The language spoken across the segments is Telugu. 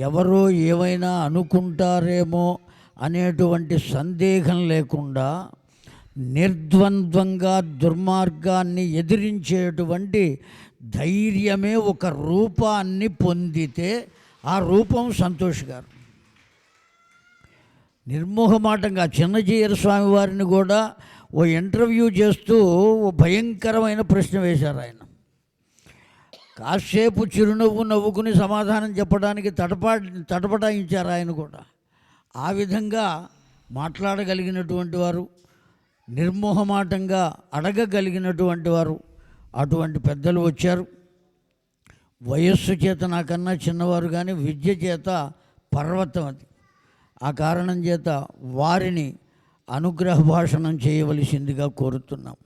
ఎవరో ఏమైనా అనుకుంటారేమో అనేటువంటి సందేహం లేకుండా నిర్ద్వంద్వంగా దుర్మార్గాన్ని ఎదిరించేటువంటి ధైర్యమే ఒక రూపాన్ని పొందితే ఆ రూపం సంతోష్ గారు. నిర్మోహమాటంగా చిన్నజీయర స్వామి వారిని కూడా ఓ ఇంటర్వ్యూ చేస్తూ ఓ భయంకరమైన ప్రశ్న వేశారు. ఆయన కాసేపు చిరునవ్వు నవ్వుకుని సమాధానం చెప్పడానికి తటపటాయించారు ఆయన కూడా. ఆ విధంగా మాట్లాడగలిగినటువంటి వారు, నిర్మోహమాటంగా అడగగలిగినటువంటి వారు, అటువంటి పెద్దలు వచ్చారు. వయస్సు చేత నాకన్నా చిన్నవారు, కానీ విద్య చేత పర్వతం అది. ఆ కారణం చేత వారిని అనుగ్రహ భాషణం చేయవలసిందిగా కోరుతున్నాం.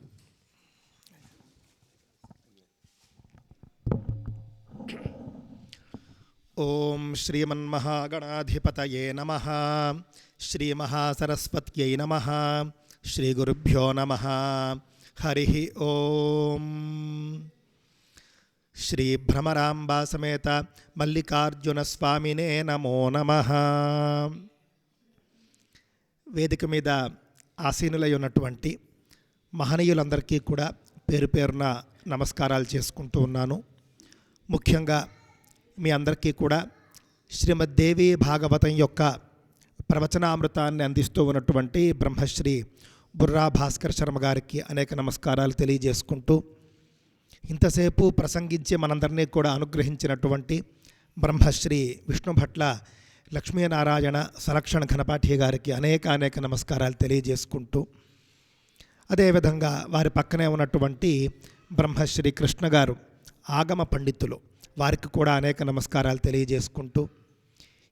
ఓం శ్రీమన్మహాగణాధిపతయే నమః. శ్రీమహాసరస్వత్యై నమః. శ్రీగురుభ్యో నమః. హరి ఓం. శ్రీ భ్రమరాంబా సమేత మల్లికార్జున స్వామినే నమో నమః. వేదిక మీద ఆసీనులై ఉన్నటువంటి మహనీయులందరికీ కూడా పేరు పేరున నమస్కారాలు చేసుకుంటూ ఉన్నాను. ముఖ్యంగా మీ అందరికీ కూడా శ్రీమద్దేవి భాగవతం యొక్క ప్రవచనామృతాన్ని అందిస్తూ ఉన్నటువంటి బ్రహ్మశ్రీ బుర్రా భాస్కర్ శర్మ గారికి అనేక నమస్కారాలు తెలియజేసుకుంటూ, ఇంతసేపు ప్రసంగించి మనందరినీ కూడా అనుగ్రహించినటువంటి బ్రహ్మశ్రీ విష్ణుభట్ల లక్ష్మీనారాయణ సలక్షణ ఘనపాఠి గారికి అనేక నమస్కారాలు తెలియజేసుకుంటూ, అదేవిధంగా వారి పక్కనే ఉన్నటువంటి బ్రహ్మశ్రీ కృష్ణ గారు ఆగమ పండితులు, వారికి కూడా అనేక నమస్కారాలు తెలియజేసుకుంటూ,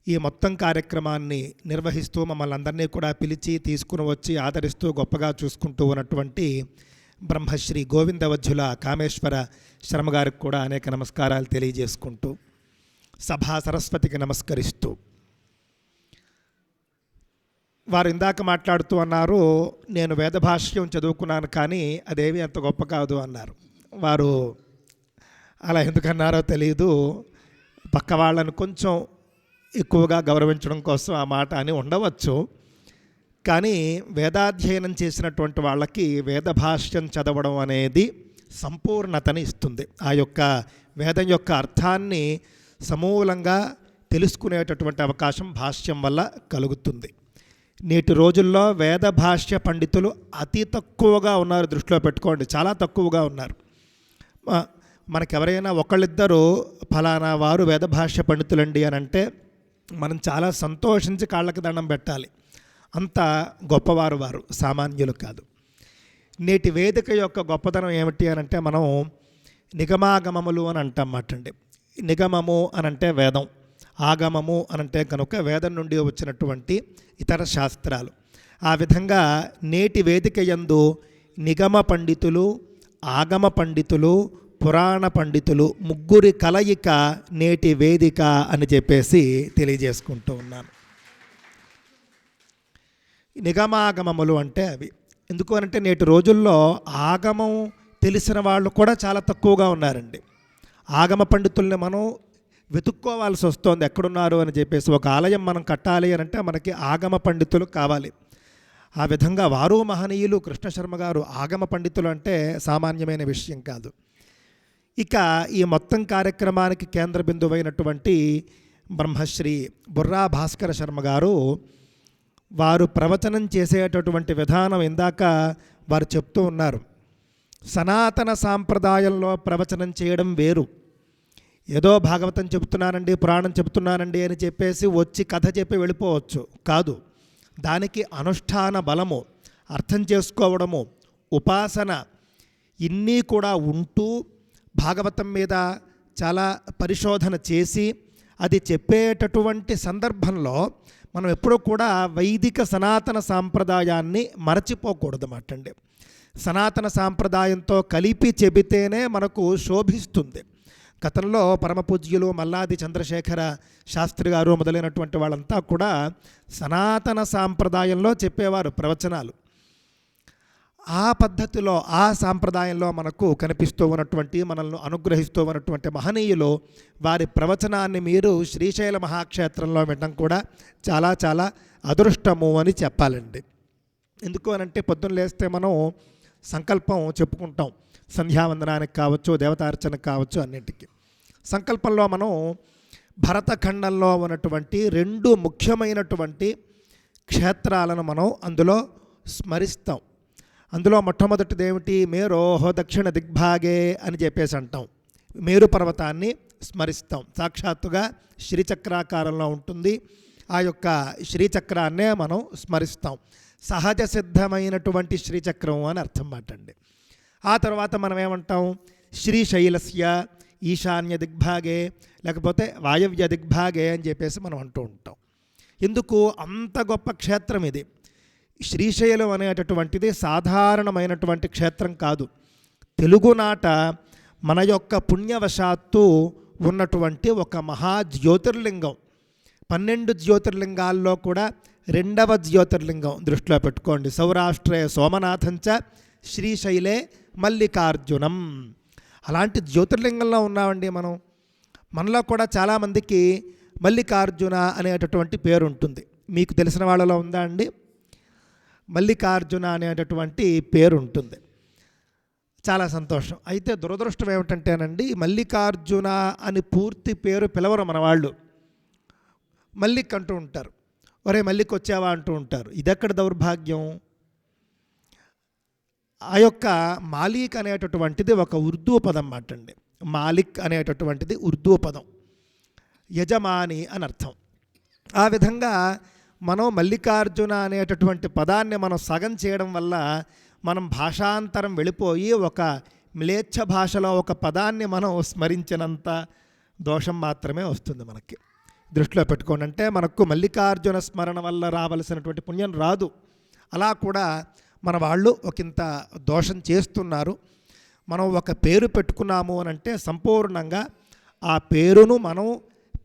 ఈ మొత్తం కార్యక్రమాన్ని నిర్వహిస్తూ మమ్మల్ని అందరినీ కూడా పిలిచి తీసుకుని వచ్చి ఆదరిస్తూ గొప్పగా చూసుకుంటూ ఉన్నటువంటి బ్రహ్మశ్రీ గోవిందవజ్జుల కామేశ్వర శర్మ గారికి కూడా అనేక నమస్కారాలు తెలియజేసుకుంటూ, సభా సరస్వతికి నమస్కరిస్తూ, వారు ఇందాక మాట్లాడుతూ అన్నారు, నేను వేదభాష్యం చదువుకున్నాను కానీ అదేమీ అంత గొప్ప కాదు అన్నారు. వారు అలా ఎందుకన్నారో తెలియదు. పక్క వాళ్ళను కొంచెం ఎక్కువగా గౌరవించడం కోసం ఆ మాట అని ఉండవచ్చు. కానీ వేదాధ్యయనం చేసినటువంటి వాళ్ళకి వేదభాష్యం చదవడం అనేది సంపూర్ణతని ఇస్తుంది. ఆ యొక్క వేదం యొక్క అర్థాన్ని సమూలంగా తెలుసుకునేటటువంటి అవకాశం భాష్యం వల్ల కలుగుతుంది. నేటి రోజుల్లో వేద భాష్య పండితులు అతి తక్కువగా ఉన్నారు. దృష్టిలో పెట్టుకోండి, చాలా తక్కువగా ఉన్నారు. మనకెవరైనా ఒకళ్ళిద్దరూ ఫలానా వారు వేదభాష్య పండితులండి అని అంటే మనం చాలా సంతోషించి కాళ్ళకి దండం పెట్టాలి. అంత గొప్పవారు వారు, సామాన్యులు కాదు. నేటి వేదిక యొక్క గొప్పతనం ఏమిటి అని అంటే, మనం నిగమాగమములు అని అంటామటండి. నిగమము అనంటే వేదం, ఆగమము అనంటే కనుక వేదం నుండి వచ్చినటువంటి ఇతర శాస్త్రాలు. ఆ విధంగా నేటి వేదిక యందు నిగమ పండితులు, ఆగమ పండితులు, పురాణ పండితులు ముగ్గురి కలయిక నేటి వేదిక అని చెప్పేసి తెలియజేసుకుంటూ ఉన్నాను. నిగమాగమములు అంటే అవి ఎందుకు అనంటే, నేటి రోజుల్లో ఆగమం తెలిసిన వాళ్ళు కూడా చాలా తక్కువగా ఉన్నారండి. ఆగమ పండితుల్ని మనం వెతుక్కోవాల్సి వస్తుంది, ఎక్కడున్నారు అని చెప్పేసి. ఒక ఆలయం మనం కట్టాలి అని అంటే మనకి ఆగమ పండితులు కావాలి. ఆ విధంగా వారు మహనీయులు. కృష్ణశర్మ గారు ఆగమ పండితులు అంటే సామాన్యమైన విషయం కాదు. ఇక ఈ మొత్తం కార్యక్రమానికి కేంద్ర బిందువైనటువంటి బ్రహ్మశ్రీ బుర్రా భాస్కర శర్మ గారు, వారు ప్రవచనం చేసేటటువంటి విధానం ఇందాక వారు చెప్తూ ఉన్నారు. సనాతన సాంప్రదాయంలో ప్రవచనం చేయడం వేరు. ఏదో భాగవతం చెబుతున్నానండి, పురాణం చెబుతున్నానండి అని చెప్పేసి వచ్చి కథ చెప్పి వెళ్ళిపోవచ్చు కాదు. దానికి అనుష్ఠాన బలము, అర్థం చేసుకోవడము, ఉపాసన ఇన్నీ కూడా ఉంటూ భాగవతం మీద చాలా పరిశోధన చేసి అది చెప్పేటటువంటి సందర్భంలో మనం ఎప్పుడూ కూడా వైదిక సనాతన సాంప్రదాయాన్ని మరచిపోకూడదన్నమాట అండి. సనాతన సాంప్రదాయంతో కలిపి చెబితేనే మనకు శోభిస్తుంది. గతంలో పరమపూజ్యులు మల్లాది చంద్రశేఖర శాస్త్రి గారు మొదలైనటువంటి వాళ్ళంతా కూడా సనాతన సాంప్రదాయంలో చెప్పేవారు ప్రవచనాలు. ఆ పద్ధతిలో ఆ సాంప్రదాయంలో మనకు కనిపిస్తూ ఉన్నటువంటి మనల్ని అనుగ్రహిస్తూ ఉన్నటువంటి మహనీయులు వారి ప్రవచనాన్ని మీరు శ్రీశైల మహాక్షేత్రంలో వినడం కూడా చాలా చాలా అదృష్టము అని చెప్పాలండి. ఎందుకు అనంటే పొద్దున్న లేస్తే మనం సంకల్పం చెప్పుకుంటాం, సంధ్యావందనానికి కావచ్చు, దేవతార్చనకు కావచ్చు, అన్నింటికి. సంకల్పంలో మనం భరతఖండంలో ఉన్నటువంటి 2 ముఖ్యమైనటువంటి క్షేత్రాలను మనం అందులో స్మరిస్తాం. అందులో మొట్టమొదటిది ఏమిటి? మేరోహో దక్షిణ దిగ్భాగే అని చెప్పేసి అంటాం. మేరు పర్వతాన్ని స్మరిస్తాం. సాక్షాత్తుగా శ్రీచక్రాకారంలో ఉంటుంది. ఆ యొక్క శ్రీచక్రాన్నే మనం స్మరిస్తాం. సహజ సిద్ధమైనటువంటి శ్రీచక్రం అని అర్థం మాటండి. ఆ తర్వాత మనం ఏమంటాం? శ్రీశైలస్య ఈశాన్య దిగ్భాగే, లేకపోతే వాయవ్య దిగ్భాగే అని చెప్పేసి మనం అంటూ ఉంటాం. ఎందుకు? అంత గొప్ప క్షేత్రం ఇది. శ్రీశైలం అనేటటువంటిది సాధారణమైనటువంటి క్షేత్రం కాదు. తెలుగునాట మన యొక్క పుణ్యవశాత్తు ఉన్నటువంటి ఒక మహా జ్యోతిర్లింగం. 12 జ్యోతిర్లింగాల్లో కూడా 2వ జ్యోతిర్లింగం దృష్టిలో పెట్టుకోండి. సౌరాష్ట్రే సోమనాథంచ శ్రీశైలే మల్లికార్జునం. అలాంటి జ్యోతిర్లింగంలో ఉన్నామండి మనం. మనలో కూడా చాలామందికి మల్లికార్జున అనేటటువంటి పేరు ఉంటుంది. మీకు తెలిసిన వాళ్ళలో ఉందా అండి? మల్లికార్జున అనేటటువంటి పేరు ఉంటుంది. చాలా సంతోషం. అయితే దురదృష్టం ఏమిటంటేనండి, మల్లికార్జున అని పూర్తి పేరు పిలవరు మన వాళ్ళు. మల్లిక్ అంటూ ఉంటారు. ఒరే మల్లిక్ వచ్చావా అంటూ ఉంటారు. ఇదెక్కడ దౌర్భాగ్యం? ఆ యొక్క మాలిక్ అనేటటువంటిది ఒక ఉర్దూ పదం మాట అండి. మాలిక్ అనేటటువంటిది ఉర్దూ పదం, యజమాని అని అర్థం. ఆ విధంగా మనం మల్లికార్జున అనేటటువంటి పదాన్ని మనం సగం చేయడం వల్ల మనం భాషాంతరం వెళ్ళిపోయి ఒక మ్లేచ్ఛ భాషలో ఒక పదాన్ని మనం స్మరించినంత దోషం మాత్రమే వస్తుంది మనకి. దృష్టిలో పెట్టుకోండి. అంటే మనకు మల్లికార్జున స్మరణ వల్ల రావలసినటువంటి పుణ్యం రాదు. అలా కూడా మన వాళ్ళు ఒకంత దోషం చేస్తున్నారు. మనం ఒక పేరు పెట్టుకున్నాము అని అంటే సంపూర్ణంగా ఆ పేరును మనం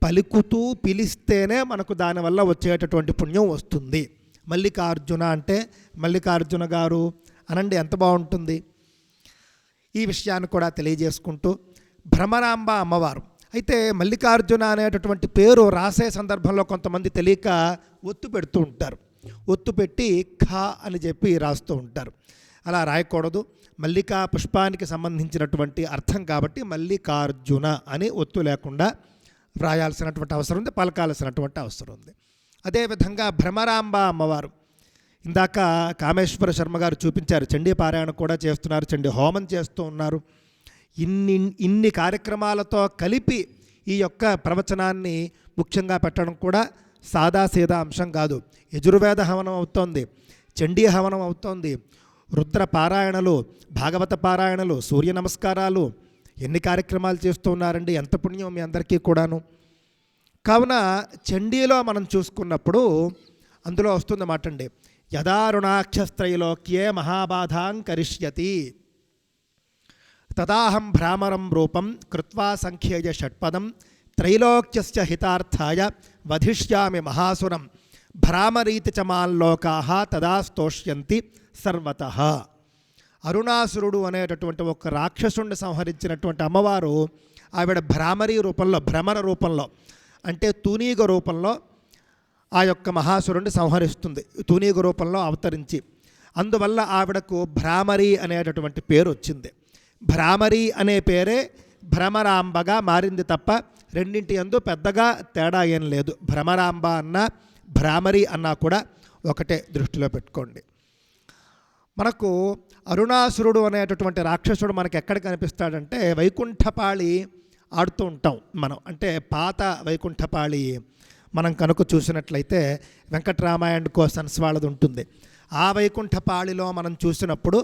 పలుకుతూ పిలిస్తేనే మనకు దానివల్ల వచ్చేటటువంటి పుణ్యం వస్తుంది. మల్లికార్జున అంటే మల్లికార్జున గారు అనండి, ఎంత బాగుంటుంది. ఈ విషయాన్ని కూడా తెలియజేసుకుంటూ భ్రమరాంబ అమ్మవారు. అయితే మల్లికార్జున అనేటటువంటి పేరు రాసే సందర్భంలో కొంతమంది తెలియక ఒత్తు పెడుతూ ఉంటారు. ఒత్తు పెట్టి ఖ అని చెప్పి రాస్తూ ఉంటారు. అలా రాయకూడదు. మల్లికా పుష్పానికి సంబంధించినటువంటి అర్థం కాబట్టి మల్లికార్జున అని ఒత్తు లేకుండా వ్రాయాల్సినటువంటి అవసరం ఉంది, పలకాల్సినటువంటి అవసరం ఉంది. అదేవిధంగా భ్రమరాంబ అమ్మవారు ఇందాక కామేశ్వర శర్మ గారు చూపించారు. చండీ పారాయణ కూడా చేస్తున్నారు, చండీ హోమం చేస్తూ ఉన్నారు. ఇన్ని కార్యక్రమాలతో కలిపి ఈ యొక్క ప్రవచనాన్ని ముఖ్యంగా పెట్టడం కూడా సాదాసీదా అంశం కాదు. యజుర్వేద హవనం అవుతోంది, చండీ హవనం అవుతోంది, రుద్ర పారాయణలు, భాగవత పారాయణలు, సూర్య నమస్కారాలు, ఎన్ని కార్యక్రమాలు చేస్తూ ఉన్నారండి. ఎంత పుణ్యం మీ అందరికీ కూడాను. కావున చండీలో మనం చూసుకున్నప్పుడు అందులో వస్తుందన్నమాట అండి, యదారుణాక్షస్త్రైలోక్యే మహాబాధాం కరిష్యతి తదాహం భ్రామరం రూపం కృత్వా సంఖ్యేయ షట్పదం త్రైలోక్యస్య హితార్థాయ వధిష్యామి మహాసురం భ్రామరీతి చ మాల్లోకాః తదా స్తోష్యంతి సర్వతః. అరుణాసురుడు అనేటటువంటి ఒక రాక్షసుడిని సంహరించినటువంటి అమ్మవారు ఆవిడ భ్రామరీ రూపంలో, భ్రమర రూపంలో అంటే తూనీగ రూపంలో ఆ యొక్క మహాసురుడిని సంహరిస్తుంది, తూనీగ రూపంలో అవతరించి. అందువల్ల ఆవిడకు భ్రామరి అనేటటువంటి పేరు వచ్చింది. భ్రామరి అనే పేరే భ్రమరాంబగా మారింది తప్ప రెండింటి యందు పెద్దగా తేడా ఏం లేదు. భ్రమరాంబ అన్నా భ్రామరి అన్నా కూడా ఒకటే, దృష్టిలో పెట్టుకోండి. మనకు అరుణాసురుడు అనేటటువంటి రాక్షసుడు మనకు ఎక్కడ కనిపిస్తాడంటే వైకుంఠపాళి ఆడుతూ ఉంటాం మనం. అంటే పాత వైకుంఠపాళి మనం కనుక చూసినట్లయితే వెంకటరామాయణకో సన్స్వాళ్ళది ఉంటుంది. ఆ వైకుంఠపాళిలో మనం చూసినప్పుడు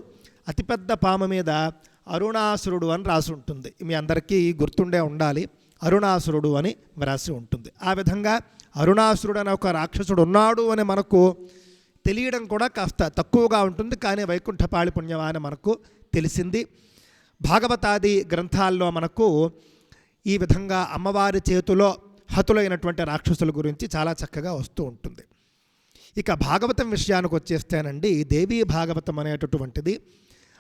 అతిపెద్ద పాము మీద అరుణాసురుడు అని రాసి ఉంటుంది. మీ అందరికీ గుర్తుండే ఉండాలి, అరుణాసురుడు అని వ్రాసి ఉంటుంది. ఆ విధంగా అరుణాసురుడు అనే ఒక రాక్షసుడు ఉన్నాడు అని మనకు తెలియడం కూడా కాస్త తక్కువగా ఉంటుంది. కానీ వైకుంఠపాళి పుణ్యమా అని మనకు తెలిసింది. భాగవతాది గ్రంథాల్లో మనకు ఈ విధంగా అమ్మవారి చేతిలో హతులైనటువంటి రాక్షసుల గురించి చాలా చక్కగా వస్తూ ఉంటుంది. ఇక భాగవతం విషయానికి వచ్చేస్తేనండి, దేవీ భాగవతం అనేటటువంటిది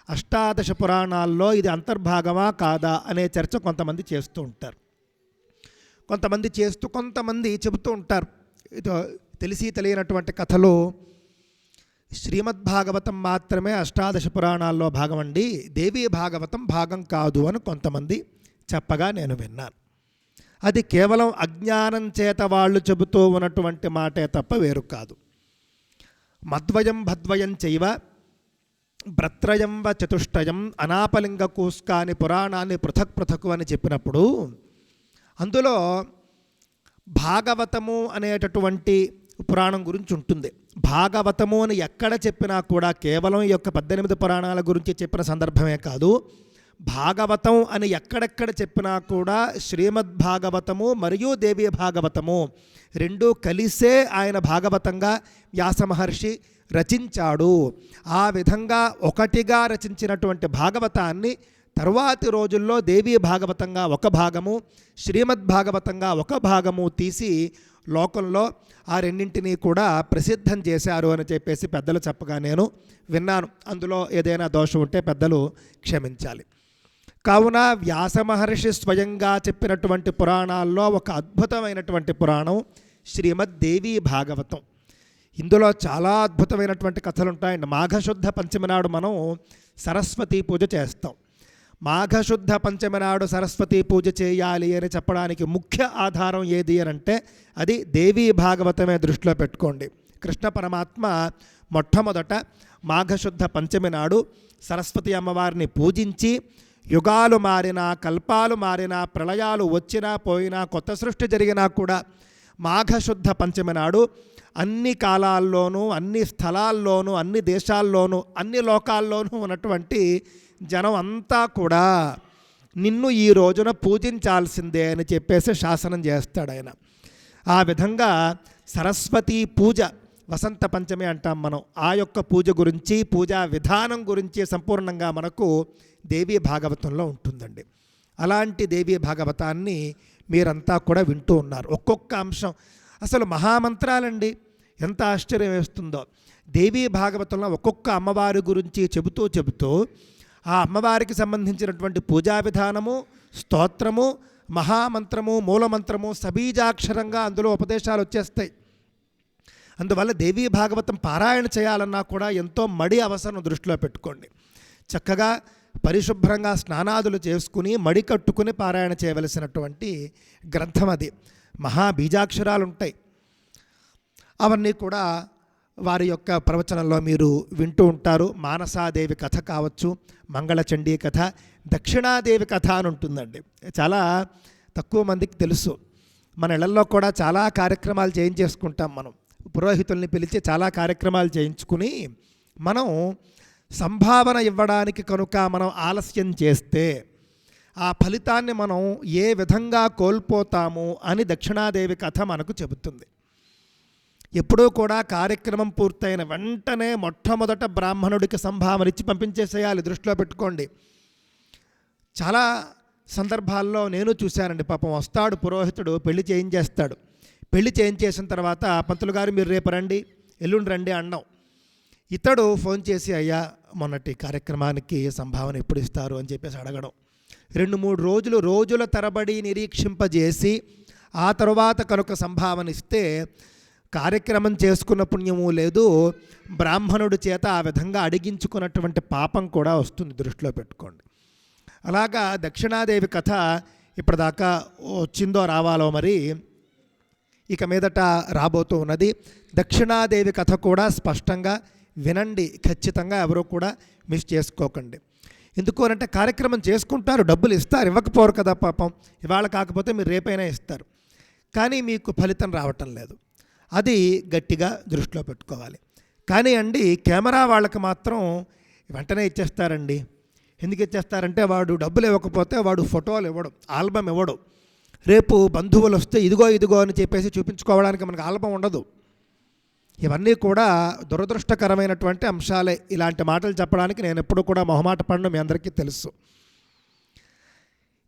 అష్టాదశ పురాణాల్లో ఇది అంతర్భాగమా కాదా అనే చర్చ కొంతమంది చేస్తూ ఉంటారు. కొంతమంది చెబుతూ ఉంటారు, ఇది తెలిసి తెలియనటువంటి కథలు, శ్రీమద్భాగవతం మాత్రమే అష్టాదశ పురాణాల్లో భాగం అండి, దేవీ భాగవతం భాగం కాదు అని కొంతమంది చెప్పగా నేను విన్నాను. అది కేవలం అజ్ఞానం చేత వాళ్ళు చెబుతూ ఉన్నటువంటి మాటే తప్ప వేరు కాదు. మద్వయం భద్వయం చైవ భ్రత్రయం వ చతుష్టయం అనాపలింగ కూస్కాని పురాణాన్ని పృథక్ పృథకు అని చెప్పినప్పుడు అందులో భాగవతము అనేటటువంటి పురాణం గురించి ఉంటుంది. భాగవతము అని ఎక్కడ చెప్పినా కూడా కేవలం ఈ యొక్క 18 పురాణాల గురించి చెప్పిన సందర్భమే కాదు, భాగవతం అని ఎక్కడెక్కడ చెప్పినా కూడా శ్రీమద్భాగవతము మరియు దేవీ భాగవతము రెండూ కలిసే ఆయన భాగవతంగా వ్యాస మహర్షి రచించాడు. ఆ విధంగా ఒకటిగా రచించినటువంటి భాగవతాన్ని తరువాతి రోజుల్లో దేవీ భాగవతంగా ఒక భాగము, శ్రీమద్భాగవతంగా ఒక భాగము తీసి లోకంలో ఆ రెండింటినీ కూడా ప్రసిద్ధం చేశారు అని చెప్పేసి పెద్దలు చెప్పగా నేను విన్నాను. అందులో ఏదైనా దోషం ఉంటే పెద్దలు క్షమించాలి. కావున వ్యాస మహర్షి స్వయంగా చెప్పినటువంటి పురాణాల్లో ఒక అద్భుతమైనటువంటి పురాణం శ్రీమద్ దేవీ భాగవతం. ఇందులో చాలా అద్భుతమైనటువంటి కథలు ఉంటాయండి. మాఘశుద్ధ పంచమి నాడు మనం సరస్వతీ పూజ చేస్తాం. మాఘశుద్ధ పంచమి నాడు సరస్వతీ పూజ చేయాలి అని చెప్పడానికి ముఖ్య ఆధారం ఏది అని అంటే అది దేవీ భాగవతమే. దృష్టిలో పెట్టుకోండి. కృష్ణ పరమాత్మ మొట్టమొదట మాఘశుద్ధ పంచమి నాడు సరస్వతి అమ్మవారిని పూజించి, యుగాలు మారినా, కల్పాలు మారినా, ప్రళయాలు వచ్చినా పోయినా, కొత్త సృష్టి జరిగినా కూడా మాఘశుద్ధ పంచమి నాడు అన్ని కాలాల్లోనూ, అన్ని స్థలాల్లోనూ, అన్ని దేశాల్లోనూ, అన్ని లోకాల్లోనూ ఉన్నటువంటి జనం అంతా కూడా నిన్ను ఈ రోజున పూజించాల్సిందే అని చెప్పేసి శాసనం చేస్తాడు ఆయన. ఆ విధంగా సరస్వతీ పూజ వసంత పంచమి అంటాం మనం. ఆ యొక్క పూజ గురించి, పూజా విధానం గురించి సంపూర్ణంగా మనకు దేవీ భాగవతంలో ఉంటుందండి. అలాంటి దేవీ భాగవతాన్ని మీరంతా కూడా వింటూ ఉన్నారు. ఒక్కొక్క అంశం అసలు మహామంత్రాలండి. ఎంత ఆశ్చర్యం వేస్తుందో. దేవీ భాగవతంలో ఒక్కొక్క అమ్మవారి గురించి చెబుతూ ఆ అమ్మవారికి సంబంధించినటువంటి పూజా విధానము, స్తోత్రము, మహామంత్రము, మూలమంత్రము సబీజాక్షరంగా అందులో ఉపదేశాలు వచ్చేస్తాయి. అందువల్ల దేవీ భాగవతం పారాయణ చేయాలన్నా కూడా ఎంతో మడి అవసరం దృష్టిలో పెట్టుకోండి. చక్కగా పరిశుభ్రంగా స్నానాదులు చేసుకుని మడి కట్టుకుని పారాయణ చేయవలసినటువంటి గ్రంథం అది. మహాబీజాక్షరాలు ఉంటాయి. అవన్నీ కూడా వారి యొక్క ప్రవచనంలో మీరు వింటూ ఉంటారు. మానసాదేవి కథ కావచ్చు, మంగళచండీ కథ, దక్షిణాదేవి కథ అని ఉంటుందండి. చాలా తక్కువ మందికి తెలుసు. మన ఇళ్లలో కూడా చాలా కార్యక్రమాలు చేయించేసుకుంటాం. మనం పురోహితుల్ని పిలిచి చాలా కార్యక్రమాలు చేయించుకుని మనం సంభావన ఇవ్వడానికి కనుక మనం ఆలస్యం చేస్తే ఆ ఫలితాన్ని మనం ఏ విధంగా కోల్పోతాము అని దక్షిణాదేవి కథ మనకు చెబుతుంది. ఎప్పుడూ కూడా కార్యక్రమం పూర్తయిన వెంటనే మొట్టమొదట బ్రాహ్మణుడికి సంభావన ఇచ్చి పంపించేసేయాలి. దృష్టిలో పెట్టుకోండి. చాలా సందర్భాల్లో నేను చూశానండి. పాపం వస్తాడు పురోహితుడు, పెళ్లి చేయించేస్తాడు. పెళ్లి చేయించేసిన తర్వాత పంతులు గారు మీరు రేపు రండి, ఎల్లుండి రండి అన్నాం. ఇతడు ఫోన్ చేసి అయ్యా మొన్నటి కార్యక్రమానికి సంభావన ఎప్పుడు ఇస్తారు అని చెప్పేసి అడగడం. 2-3 రోజుల తరబడి నిరీక్షింపజేసి ఆ తర్వాత కనుక సంభావన ఇస్తే కార్యక్రమం చేసుకున్న పుణ్యము లేదు, బ్రాహ్మణుడి చేత ఆ విధంగా అడిగించుకున్నటువంటి పాపం కూడా వస్తుంది. దృష్టిలో పెట్టుకోండి. అలాగా దక్షిణాదేవి కథ ఇప్పటిదాకా వచ్చిందో రావాలో మరి ఇక మీదట రాబోతూ ఉన్నది. దక్షిణాదేవి కథ కూడా స్పష్టంగా వినండి. ఖచ్చితంగా ఎవరూ కూడా మిస్ చేసుకోకండి. ఎందుకు అంటే కార్యక్రమం చేసుకుంటారు, డబ్బులు ఇస్తారు, ఇవ్వకపోరు కదా పాపం. ఇవాళ కాకపోతే మీరు రేపైనా ఇస్తారు, కానీ మీకు ఫలితం రావటం లేదు. అది గట్టిగా దృష్టిలో పెట్టుకోవాలి. కానీ అండి కెమెరా వాళ్ళకి మాత్రం వెంటనే ఇచ్చేస్తారండి. ఎందుకు ఇచ్చేస్తారంటే వాడు డబ్బులు ఇవ్వకపోతే వాడు ఫోటోలు ఇవ్వడు, ఆల్బమ్ ఇవ్వడు. రేపు బంధువులు వస్తే ఇదిగో అని చెప్పేసి చూపించుకోవడానికి మనకు ఆల్బమ్ ఉండదు. ఇవన్నీ కూడా దురదృష్టకరమైనటువంటి అంశాలే. ఇలాంటి మాటలు చెప్పడానికి నేను ఎప్పుడు కూడా మొహమాట పడను, మీ అందరికీ తెలుసు.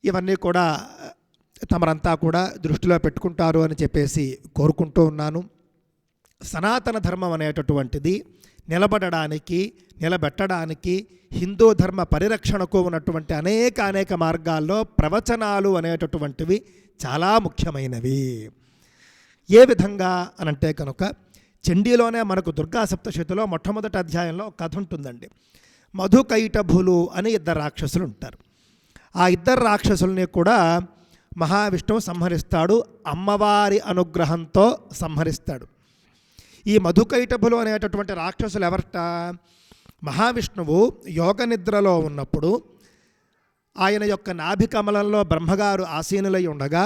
ఇవన్నీ కూడా తమరంతా కూడా దృష్టిలో పెట్టుకుంటారు అని చెప్పేసి కోరుకుంటూ ఉన్నాను. సనాతన ధర్మం అనేటటువంటిది నిలబడడానికి, నిలబెట్టడానికి, హిందూ ధర్మ పరిరక్షణకు ఉన్నటువంటి అనేక మార్గాల్లో ప్రవచనాలు అనేటటువంటివి చాలా ముఖ్యమైనవి. ఏ విధంగా అనంటే కనుక చండీలోనే మనకు దుర్గా సప్తశతిలో మొట్టమొదటి అధ్యాయంలో కథ ఉంటుందండి. మధుకైటభులు అని ఇద్దరు రాక్షసులు ఉంటారు. ఆ ఇద్దరు రాక్షసుల్ని కూడా మహావిష్ణువు సంహరిస్తాడు, అమ్మవారి అనుగ్రహంతో సంహరిస్తాడు. ఈ మధుకైటభులు అనేటటువంటి రాక్షసులు ఎవరట? మహావిష్ణువు యోగ నిద్రలో ఉన్నప్పుడు ఆయన యొక్క నాభికమలంలో బ్రహ్మగారు ఆసీనులై ఉండగా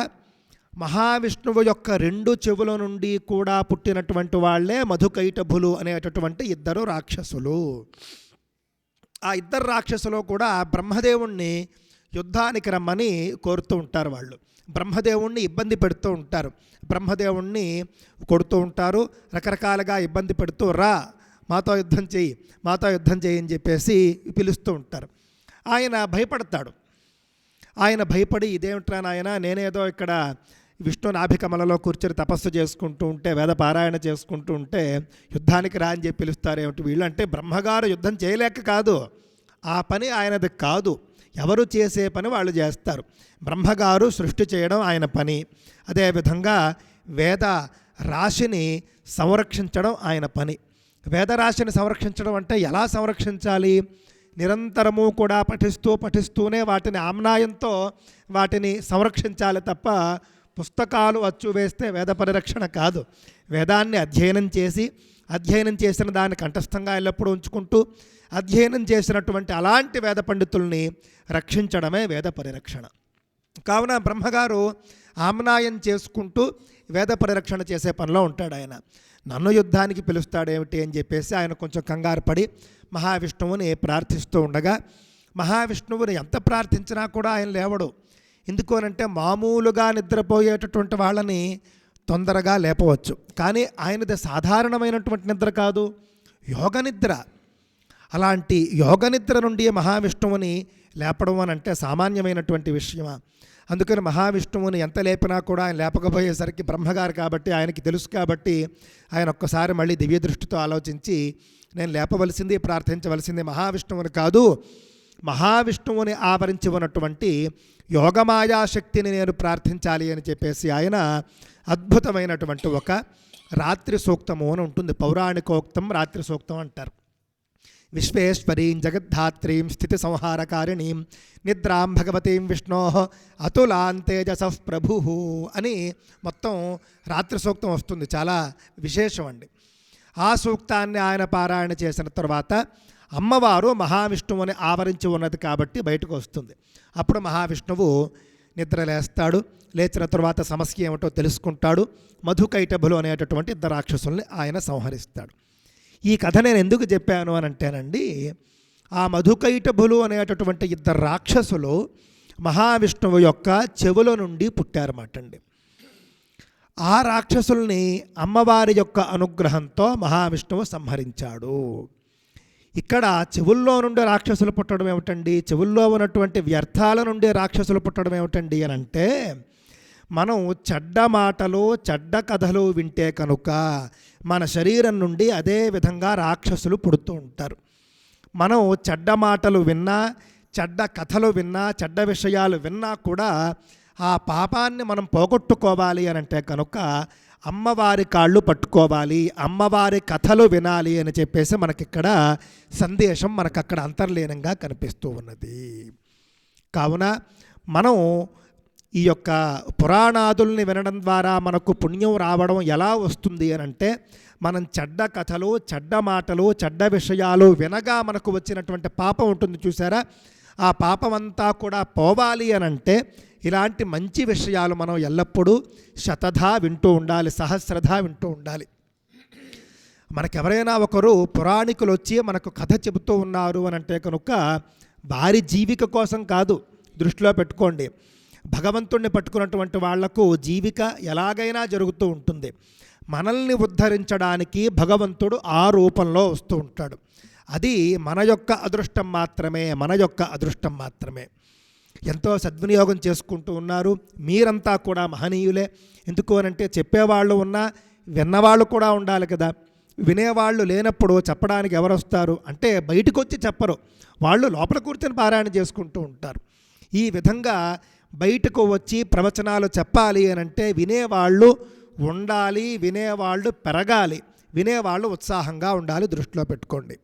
మహావిష్ణువు యొక్క 2 చెవుల నుండి కూడా పుట్టినటువంటి వాళ్ళే మధుకైటభులు అనేటటువంటి ఇద్దరు రాక్షసులు. ఆ ఇద్దరు రాక్షసులు కూడా బ్రహ్మదేవుణ్ణి యుద్ధానికి రమ్మని కోరుతూ ఉంటారు. వాళ్ళు బ్రహ్మదేవుణ్ణి ఇబ్బంది పెడుతూ ఉంటారు, బ్రహ్మదేవుణ్ణి కొడుతూ ఉంటారు, రకరకాలుగా ఇబ్బంది పెడుతూ మాతో యుద్ధం చేయి, మాతో యుద్ధం చేయి అని చెప్పేసి పిలుస్తూ ఉంటారు. ఆయన భయపడతాడు. ఆయన భయపడి ఇదేమిట్రా నాయన, నేనేదో ఇక్కడ విష్ణు నాభికమలలో కూర్చొని తపస్సు చేసుకుంటూ ఉంటే, వేద పారాయణ చేసుకుంటూ ఉంటే యుద్ధానికి రా అని చెప్పి పిలుస్తారేమిటి వీళ్ళు? అంటే బ్రహ్మగారు యుద్ధం చేయలేక కాదు, ఆ పని ఆయనది కాదు, ఎవరు చేసే పని వాళ్ళు చేస్తారు. బ్రహ్మగారు సృష్టి చేయడం ఆయన పని, అదేవిధంగా వేద రాశిని సంరక్షించడం ఆయన పని. వేదరాశిని సంరక్షించడం అంటే ఎలా సంరక్షించాలి? నిరంతరము కూడా పఠిస్తూనే వాటిని ఆమ్నాయంతో వాటిని సంరక్షించాలి తప్ప పుస్తకాలు అచ్చు వేస్తే వేద పరిరక్షణ కాదు. వేదాన్ని అధ్యయనం చేసిన దాన్ని కంఠస్థంగా ఎల్లప్పుడూ ఉంచుకుంటూ అధ్యయనం చేసినటువంటి అలాంటి వేద పండితుల్ని రక్షించడమే వేద పరిరక్షణ. కావున బ్రహ్మగారు ఆమ్నాయం చేసుకుంటూ వేద పరిరక్షణ చేసే పనిలో ఉంటాడు. ఆయన నన్ను యుద్ధానికి పిలుస్తాడేమిటి అని చెప్పేసి ఆయన కొంచెం కంగారు పడి మహావిష్ణువుని ప్రార్థిస్తూ ఉండగా, మహావిష్ణువుని ఎంత ప్రార్థించినా కూడా ఆయన లేవడు. ఎందుకు అనంటే మామూలుగా నిద్రపోయేటటువంటి వాళ్ళని తొందరగా లేపవచ్చు, కానీ ఆయనది సాధారణమైనటువంటి నిద్ర కాదు, యోగ నిద్ర. అలాంటి యోగ నిద్ర నుండి మహావిష్ణువుని లేపడం అని అంటే సామాన్యమైనటువంటి విషయమా? అందుకని మహావిష్ణువుని ఎంత లేపినా కూడా ఆయన లేపకపోయేసరికి బ్రహ్మగారు కాబట్టి ఆయనకి తెలుసు కాబట్టి ఆయన ఒక్కసారి మళ్ళీ దివ్య దృష్టితో ఆలోచించి, నేను లేపవలసింది, ప్రార్థించవలసింది మహావిష్ణువుని కాదు, మహావిష్ణువుని ఆవరించి ఉన్నటువంటి యోగమాయాశక్తిని నేను ప్రార్థించాలి అని చెప్పేసి ఆయన అద్భుతమైనటువంటి ఒక రాత్రి సూక్తము అని ఉంటుంది. పౌరాణికోక్తం రాత్రి సూక్తం అంటారు. విశ్వేశ్వరీం జగద్ధాత్రీం స్థితి సంహారకారిణీం నిద్రాం భగవతీం విష్ణో అతులాం తేజసః ప్రభు అని మొత్తం రాత్రి సూక్తం వస్తుంది. చాలా విశేషం అండి. ఆ సూక్తాన్ని ఆయన పారాయణ చేసిన తర్వాత అమ్మవారు మహావిష్ణువుని ఆవరించి ఉన్నది కాబట్టి బయటకు వస్తుంది. అప్పుడు మహావిష్ణువు నిద్రలేస్తాడు. లేచిన తర్వాత సమస్య ఏమిటో తెలుసుకుంటాడు. మధుకైటభులు అనేటటువంటి ఇద్దరు రాక్షసుల్ని ఆయన సంహరిస్తాడు. ఈ కథ నేను ఎందుకు చెప్పాను అని అంటేనండి, ఆ మధుకైటభులు అనేటటువంటి ఇద్దరు రాక్షసులు మహావిష్ణువు యొక్క చెవుల నుండి పుట్టారన్నమాట అండి. ఆ రాక్షసుల్ని అమ్మవారి యొక్క అనుగ్రహంతో మహావిష్ణువు సంహరించాడు. ఇక్కడ చెవుల్లో నుండి రాక్షసులు పుట్టడం ఏమిటండి, చెవుల్లో ఉన్నటువంటి వ్యర్థాల నుండి రాక్షసులు పుట్టడం ఏమిటండి అని అంటే, మనం చెడ్డ మాటలు చెడ్డ కథలు వింటే కనుక మన శరీరం నుండి అదే విధంగా రాక్షసులు పుడుతూ ఉంటారు. మనం చెడ్డ మాటలు విన్నా, చెడ్డ కథలు విన్నా, చెడ్డ విషయాలు విన్నా కూడా ఆ పాపాన్ని మనం పోగొట్టుకోవాలి అని అంటే కనుక అమ్మవారి కాళ్ళు పట్టుకోవాలి, అమ్మవారి కథలు వినాలి అని చెప్పేసి మనకిక్కడ సందేశం మనకు అక్కడ అంతర్లీనంగా కనిపిస్తూ ఉన్నది. కావున మనం ఈ యొక్క పురాణాదుల్ని వినడం ద్వారా మనకు పుణ్యం రావడం ఎలా వస్తుంది అని అంటే, మనం చెడ్డ కథలు చెడ్డ మాటలు చెడ్డ విషయాలు వినగా మనకు వచ్చినటువంటి పాపం ఉంటుంది చూసారా, ఆ పాపమంతా కూడా పోవాలి అని అంటే ఇలాంటి మంచి విషయాలు మనం ఎల్లప్పుడూ శతధా వింటూ ఉండాలి, సహస్రధా వింటూ ఉండాలి. మనకెవరైనా ఒకరు పురాణికులు వచ్చి మనకు కథ చెబుతూ ఉన్నారు అని అంటే కనుక వారి జీవిక కోసం కాదు, దృష్టిలో పెట్టుకోండి. భగవంతుణ్ణి పట్టుకున్నటువంటి వాళ్లకు జీవిక ఎలాగైనా జరుగుతూ ఉంటుంది. మనల్ని ఉద్ధరించడానికి భగవంతుడు ఆ రూపంలో వస్తూ ఉంటాడు. అది మన యొక్క అదృష్టం మాత్రమే. ఎంతో సద్వినియోగం చేసుకుంటూ ఉన్నారు. మీరంతా కూడా మహనీయులే. ఎందుకు అనంటే చెప్పేవాళ్ళు ఉన్నా విన్నవాళ్ళు కూడా ఉండాలి కదా. వినేవాళ్ళు లేనప్పుడు చెప్పడానికి ఎవరు వస్తారు అంటే బయటకు వచ్చి చెప్పరు, వాళ్ళు లోపల కూర్చొని పారాయణ చేసుకుంటూ ఉంటారు. ఈ విధంగా బయటకు వచ్చి ప్రవచనాలు చెప్పాలి అని అంటే వినేవాళ్ళు ఉండాలి, వినేవాళ్ళు పెరగాలి, వినేవాళ్ళు ఉత్సాహంగా ఉండాలి, దృష్టిలో పెట్టుకోండి.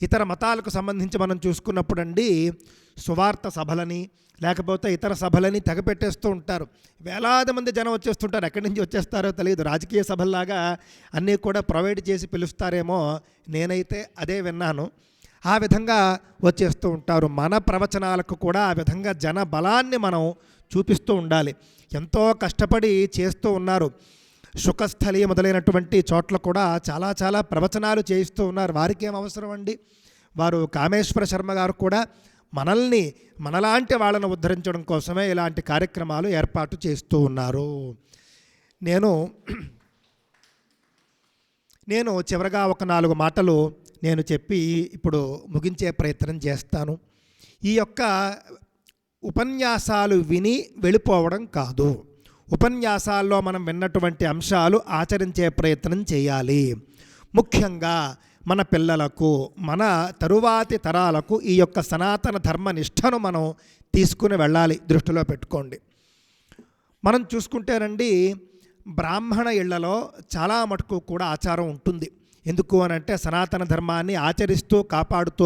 ఇతర మతాలకు సంబంధించి మనం చూసుకున్నప్పుడు అండి సువార్త సభలని లేకపోతే ఇతర సభలని తెగపెట్టేస్తూ ఉంటారు. వేలాది మంది జనం వచ్చేస్తుంటారు, ఎక్కడి నుంచి వచ్చేస్తారో తెలియదు. రాజకీయ సభల్లాగా అన్నీ కూడా ప్రొవైడ్ చేసి పిలుస్తారేమో, నేనైతే అదే విన్నాను. ఆ విధంగా వచ్చేస్తూ ఉంటారు. మన ప్రవచనాలకు కూడా ఆ విధంగా జన బలాన్ని మనం చూపిస్తూ ఉండాలి. ఎంతో కష్టపడి చేస్తూ ఉన్నారు. శుకస్థలి మొదలైనటువంటి చోట్ల కూడా చాలా చాలా ప్రవచనాలు చేయిస్తూ ఉన్నారు. వారికి ఏం అవసరం అండి? వారు కామేశ్వర శర్మ గారు కూడా మనలాంటి వాళ్ళను ఉద్ధరించడం కోసమే ఇలాంటి కార్యక్రమాలు ఏర్పాటు చేస్తూ ఉన్నారు. నేను చివరగా ఒక 4 మాటలు నేను చెప్పి ఇప్పుడు ముగించే ప్రయత్నం చేస్తాను. ఈ యొక్క ఉపన్యాసాలు విని వెళ్ళిపోవడం కాదు. ఉపన్యాసాల్లో మనం విన్నటువంటి అంశాలు ఆచరించే ప్రయత్నం చేయాలి. ముఖ్యంగా మన పిల్లలకు, మన తరువాతి తరాలకు ఈ యొక్క సనాతన ధర్మ నిష్టను మనం తీసుకుని వెళ్ళాలి, దృష్టిలో పెట్టుకోండి. మనం చూసుకుంటేనండి బ్రాహ్మణ ఇళ్లలో చాలా మటుకు కూడా ఆచారం ఉంటుంది. ఎందుకు అని అంటే సనాతన ధర్మాన్ని ఆచరిస్తూ కాపాడుతూ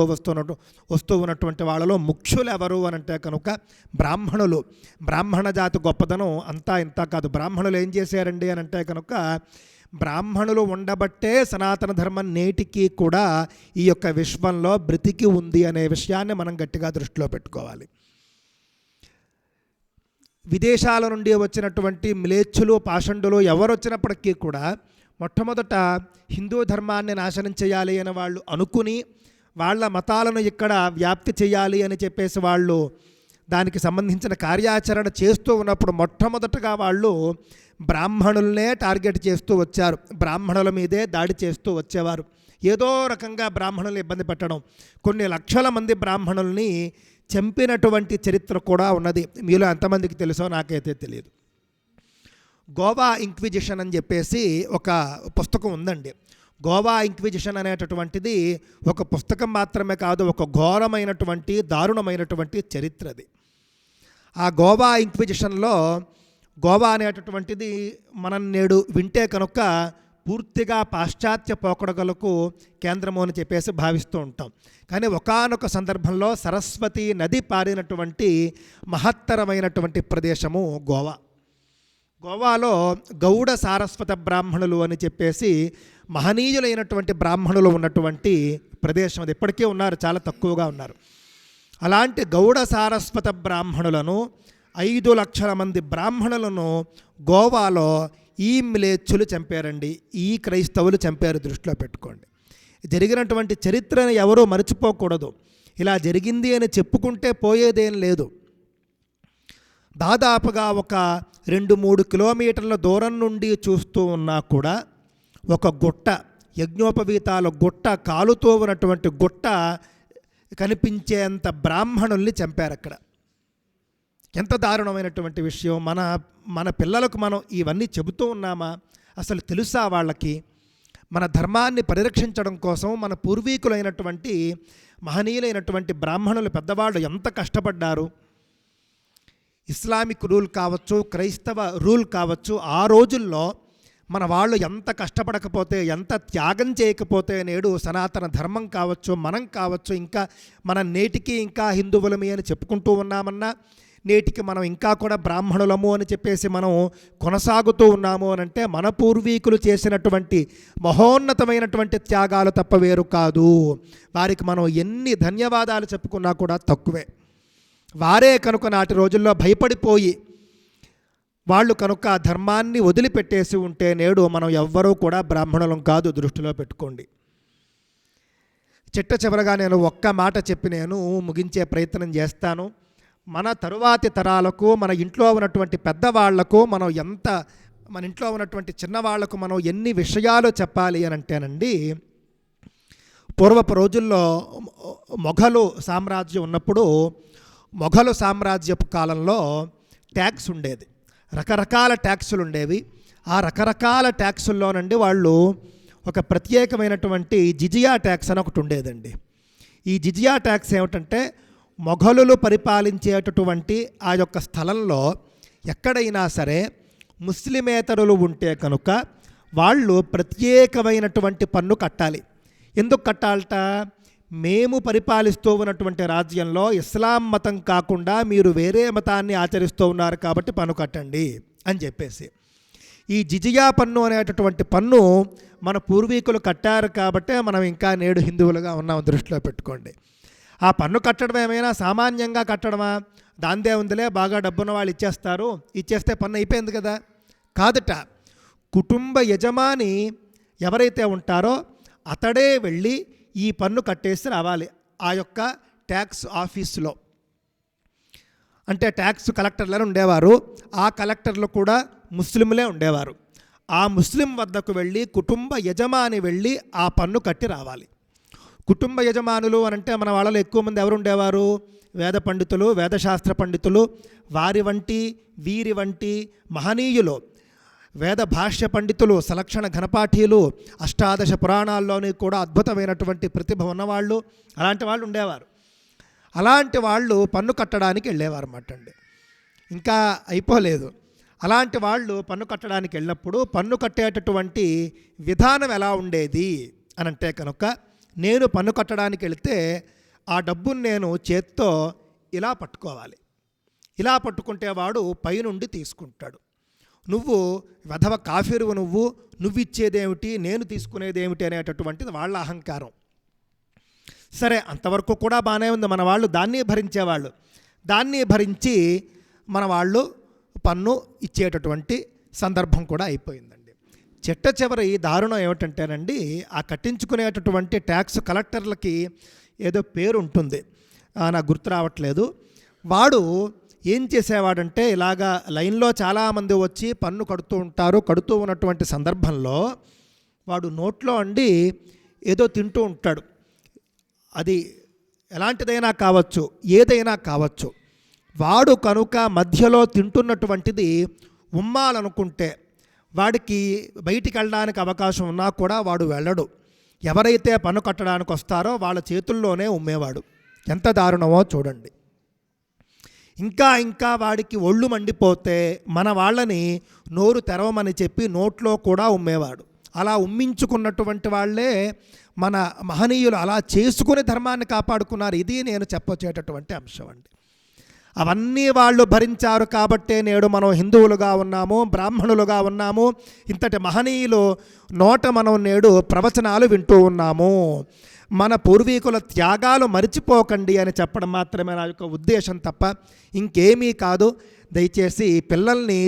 వస్తూ ఉన్నటువంటి వాళ్ళలో ముఖ్యులు ఎవరు అని అంటే కనుక బ్రాహ్మణులు. బ్రాహ్మణ జాతి గొప్పదనం అంతా ఇంత కాదు. బ్రాహ్మణులు ఏం చేశారండి అని అంటే కనుక బ్రాహ్మణులు ఉండబట్టే సనాతన ధర్మం నేటికి కూడా ఈ యొక్క విశ్వంలో బ్రతికి ఉంది అనే విషయాన్ని మనం గట్టిగా దృష్టిలో పెట్టుకోవాలి. విదేశాల నుండి వచ్చినటువంటి మ్లేచ్చులు, పాషండులు ఎవరు వచ్చినప్పటికీ కూడా మొట్టమొదట హిందూ ధర్మాన్ని నాశనం చేయాలి అని వాళ్ళు అనుకుని వాళ్ళ మతాలను ఇక్కడ వ్యాప్తి చేయాలి అని చెప్పేసి వాళ్ళు దానికి సంబంధించిన కార్యాచరణ చేస్తూ ఉన్నప్పుడు మొట్టమొదటగా వాళ్ళు బ్రాహ్మణులనే టార్గెట్ చేస్తూ వచ్చారు. బ్రాహ్మణుల మీదే దాడి చేస్తూ వచ్చేవారు. ఏదో రకంగా బ్రాహ్మణులు ఇబ్బంది పెట్టడం, కొన్ని లక్షల మంది బ్రాహ్మణుల్ని చంపినటువంటి చరిత్ర కూడా ఉన్నది. మీలో ఎంతమందికి తెలుసో నాకైతే తెలియదు. గోవా ఇంక్విజిషన్ అని చెప్పేసి ఒక పుస్తకం ఉందండి. గోవా ఇంక్విజిషన్ అనేటటువంటిది ఒక పుస్తకం మాత్రమే కాదు, ఒక ఘోరమైనటువంటి దారుణమైనటువంటి చరిత్రది. ఆ గోవా ఇంక్విజిషన్లో గోవా అనేటటువంటిది మనం నేడు వింటే కనుక పూర్తిగా పాశ్చాత్య పోకడలకు కేంద్రము అని చెప్పేసి భావిస్తూ ఉంటాం. కానీ ఒకానొక సందర్భంలో సరస్వతి నది పారినటువంటి మహత్తరమైనటువంటి ప్రదేశము గోవా. గోవాలో గౌడ సారస్వత బ్రాహ్మణులు అని చెప్పేసి మహనీయులైనటువంటి బ్రాహ్మణులు ఉన్నటువంటి ప్రదేశం అది. ఇప్పటికీ ఉన్నారు, చాలా తక్కువగా ఉన్నారు. అలాంటి గౌడ సారస్వత బ్రాహ్మణులను 5 లక్షల మంది బ్రాహ్మణులను గోవాలో ఈ మ్లేచ్చులు చంపారండి, ఈ క్రైస్తవులు చంపారు. దృష్టిలో పెట్టుకోండి. జరిగినటువంటి చరిత్రను ఎవరూ మర్చిపోకూడదు. ఇలా జరిగింది అని చెప్పుకుంటే పోయేదేం లేదు. దాదాపుగా ఒక 2-3 కిలోమీటర్ల దూరం నుండి చూస్తూ ఉన్నా కూడా ఒక గుట్ట, యజ్ఞోపవీతాల గుట్ట, కాలుతో ఉన్నటువంటి గుట్ట కనిపించేంత బ్రాహ్మణుల్ని చంపారు అక్కడ. ఎంత దారుణమైనటువంటి విషయం. మన పిల్లలకు మనం ఇవన్నీ చెబుతూ ఉన్నామా? అసలు తెలుసా వాళ్ళకి? మన ధర్మాన్ని పరిరక్షించడం కోసం మన పూర్వీకులైనటువంటి మహనీయులైనటువంటి బ్రాహ్మణులు పెద్దవాళ్ళు ఎంత కష్టపడ్డారు. ఇస్లామిక్ రూల్ కావచ్చు, క్రైస్తవ రూల్ కావచ్చు, ఆ రోజుల్లో మన వాళ్ళు ఎంత కష్టపడకపోతే, ఎంత త్యాగం చేయకపోతే నేడు సనాతన ధర్మం కావచ్చు, మనం కావచ్చు, ఇంకా మన నేటికి ఇంకా హిందువులమి అని చెప్పుకుంటూ ఉన్నామన్నా, నేటికి మనం ఇంకా కూడా బ్రాహ్మణులము అని చెప్పేసి మనం కొనసాగుతూ ఉన్నాము అని అంటే మన పూర్వీకులు చేసినటువంటి మహోన్నతమైనటువంటి త్యాగాలు తప్ప వేరు కాదు. వారికి మనం ఎన్ని ధన్యవాదాలు చెప్పుకున్నా కూడా తక్కువే. వారే కనుక నాటి రోజుల్లో భయపడిపోయి వాళ్ళు కనుక ధర్మాన్ని వదిలిపెట్టేసి ఉంటే నేడు మనం ఎవ్వరూ కూడా బ్రాహ్మణులం కాదు. దృష్టిలో పెట్టుకోండి. చిట్ట చివరగా నేను ఒక్క మాట చెప్పి నేను ముగించే ప్రయత్నం చేస్తాను. మన తరువాతి తరాలకు, మన ఇంట్లో ఉన్నటువంటి పెద్దవాళ్లకు, మన ఇంట్లో ఉన్నటువంటి చిన్నవాళ్లకు మనం ఎన్ని విషయాలు చెప్పాలి అని అంటేనండి, పూర్వపు రోజుల్లో మొఘలు సామ్రాజ్యం ఉన్నప్పుడు మొఘలు సామ్రాజ్యపు కాలంలో ట్యాక్స్ ఉండేది, రకరకాల ట్యాక్సులు ఉండేవి. ఆ రకరకాల ట్యాక్సుల్లోనండి వాళ్ళు ఒక ప్రత్యేకమైనటువంటి జిజియా ట్యాక్స్ అని ఒకటి ఉండేదండి. ఈ జిజియా ట్యాక్స్ ఏమిటంటే మొఘలులు పరిపాలించేటటువంటి ఆ యొక్క స్థలంలో ఎక్కడైనా సరే ముస్లిమేతరులు ఉంటే కనుక వాళ్ళు ప్రత్యేకమైనటువంటి పన్ను కట్టాలి. ఎందుకు కట్టాలట? మేము పరిపాలిస్తూ ఉన్నటువంటి రాజ్యంలో ఇస్లాం మతం కాకుండా మీరు వేరే మతాన్ని ఆచరిస్తూ ఉన్నారు కాబట్టి పన్ను కట్టండి అని చెప్పేసి. ఈ జిజియా పన్ను అనేటటువంటి పన్ను మన పూర్వీకులు కట్టారు కాబట్టే మనం ఇంకా నేడు హిందువులుగా ఉన్నాం, దృష్టిలో పెట్టుకోండి. ఆ పన్ను కట్టడం ఏమైనా సామాన్యంగా కట్టడమా? దాందే ఉందిలే, బాగా డబ్బున్న వాళ్ళు ఇచ్చేస్తారు, ఇచ్చేస్తే పన్ను అయిపోయింది కదా, కాదట. కుటుంబ యజమాని ఎవరైతే ఉంటారో అతడే వెళ్ళి ఈ పన్ను కట్టేసి రావాలి ఆ యొక్క ట్యాక్స్ ఆఫీసులో. అంటే ట్యాక్స్ కలెక్టర్లను ఉండేవారు, ఆ కలెక్టర్లు కూడా ముస్లింలే ఉండేవారు. ఆ ముస్లిం వద్దకు వెళ్ళి కుటుంబ యజమాని వెళ్ళి ఆ పన్ను కట్టి రావాలి. కుటుంబ యజమానులు అనంటే మన వాళ్ళలో ఎక్కువ మంది ఎవరు ఉండేవారు? వేద పండితులు, వేదశాస్త్ర పండితులు, వారి వంటి వీరి వంటి మహనీయులు, వేద భాష్య పండితులు, సలక్షణ ఘనపాఠీలు, అష్టాదశ పురాణాల్లోని కూడా అద్భుతమైనటువంటి ప్రతిభ ఉన్నవాళ్ళు, అలాంటి వాళ్ళు ఉండేవారు. అలాంటి వాళ్ళు పన్ను కట్టడానికి వెళ్ళేవారు అన్నమాట అండి. ఇంకా అయిపోలేదు. అలాంటి వాళ్ళు పన్ను కట్టడానికి వెళ్ళినప్పుడు పన్ను కట్టేటటువంటి విధానం ఎలా ఉండేది అనంటే కనుక, నేను పన్ను కట్టడానికి వెళితే ఆ డబ్బును నేను చేత్తో ఇలా పట్టుకోవాలి. ఇలా పట్టుకుంటే వాడు పైనుండి తీసుకుంటాడు. నువ్వు వెధవ కాఫీరువు, నువ్వు ఇచ్చేదేమిటి, నేను తీసుకునేదేమిటి అనేటటువంటిది వాళ్ళ అహంకారం. సరే, అంతవరకు కూడా బాగానే ఉంది. మన వాళ్ళు దాన్ని భరించేవాళ్ళు. దాన్ని భరించి మన వాళ్ళు పన్ను ఇచ్చేటటువంటి సందర్భం కూడా అయిపోయిందండి. చిట్ట చివరి దారుణం ఏమిటంటేనండి, ఆ కట్టించుకునేటటువంటి ట్యాక్స్ కలెక్టర్లకి ఏదో పేరు ఉంటుంది, నాకు గుర్తు రావట్లేదు. వాడు ఏం చేసేవాడంటే, ఇలాగా లైన్లో చాలామంది వచ్చి పన్ను కడుతూ ఉంటారు. కడుతూ ఉన్నటువంటి సందర్భంలో వాడు నోట్లో అండి ఏదో తింటూ ఉంటాడు. అది ఎలాంటిదైనా కావచ్చు, ఏదైనా కావచ్చు. వాడు కనుక మధ్యలో తింటున్నటువంటిది ఉమ్మాలనుకుంటే వాడికి బయటికి వెళ్ళడానికి అవకాశం ఉన్నా కూడా వాడు వెళ్ళడు. ఎవరైతే పన్ను కట్టడానికి వస్తారో వాళ్ళ చేతుల్లోనే ఉమ్మేవాడు. ఎంత దారుణమో చూడండి. ఇంకా వాడికి ఒళ్ళు మండిపోతే మన వాళ్ళని నోరు తెరవమని చెప్పి నోట్లో కూడా ఉమ్మేవాడు. అలా ఉమ్మించుకున్నటువంటి వాళ్ళే మన మహనీయులు అలా చేసుకుని ధర్మాన్ని కాపాడుకున్నారు. ఇది నేను చెప్పొచ్చేటటువంటి అంశం అండి. అవన్నీ వాళ్ళు భరించారు కాబట్టే నేడు మనం హిందువులుగా ఉన్నాము, బ్రాహ్మణులుగా ఉన్నాము. ఇంతటి మహనీయులు నోట మనం నేడు ప్రవచనాలు వింటూ ఉన్నాము. మన పూర్వీకుల త్యాగాలు మరిచిపోకండి అని చెప్పడం మాత్రమే నా యొక్క ఉద్దేశం తప్ప ఇంకేమీ కాదు. దయచేసి పిల్లల్ని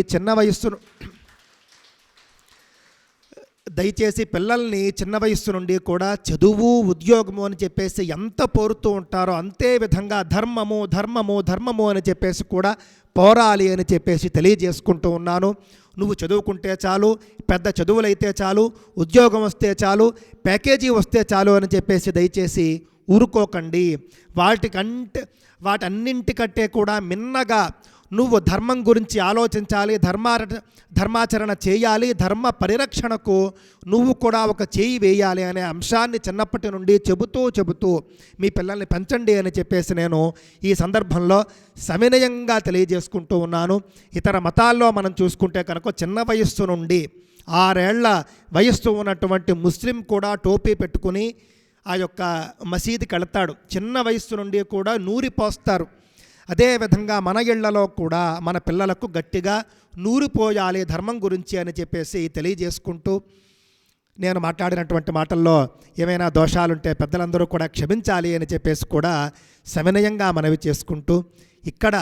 చిన్న వయస్సు నుండి కూడా చదువు, ఉద్యోగము అని చెప్పేసి ఎంత పోరుతూ ఉంటారో అంతే విధంగా ధర్మము అని చెప్పేసి కూడా పోరాలి అని చెప్పేసి తెలియజేసుకుంటూ ఉన్నాను. నువ్వు చదువుకుంటే చాలు, పెద్ద చదువులైతే చాలు, ఉద్యోగం వస్తే చాలు, ప్యాకేజీ వస్తే చాలు అని చెప్పేసి దయచేసి ఊరుకోకండి. వాటన్నింటికంటే కూడా మిన్నగా నువ్వు ధర్మం గురించి ఆలోచించాలి, ధర్మాచరణ చేయాలి, ధర్మ పరిరక్షణకు నువ్వు కూడా ఒక చేయి వేయాలి అనే అంశాన్ని చిన్నప్పటి నుండి చెబుతూ మీ పిల్లల్ని పెంచండి అని చెప్పేసి నేను ఈ సందర్భంలో సవినయంగా తెలియజేసుకుంటూ ఉన్నాను. ఇతర మతాల్లో మనం చూసుకుంటే కనుక చిన్న వయస్సు నుండి 6 ఏళ్ల వయస్సు ఉన్నటువంటి ముస్లిం కూడా టోపీ పెట్టుకుని ఆ యొక్క మసీదుకి వెళతాడు. చిన్న వయస్సు నుండి కూడా నూరిపోస్తారు. అదేవిధంగా మన ఇళ్లలో కూడా మన పిల్లలకు గట్టిగా నూరిపోయాలి ధర్మం గురించి అని చెప్పేసి తెలియజేసుకుంటూ, నేను మాట్లాడినటువంటి మాటల్లో ఏమైనా దోషాలుంటే పెద్దలందరూ కూడా క్షమించాలి అని చెప్పేసి కూడా సవినయంగా మనవి చేసుకుంటూ, ఇక్కడ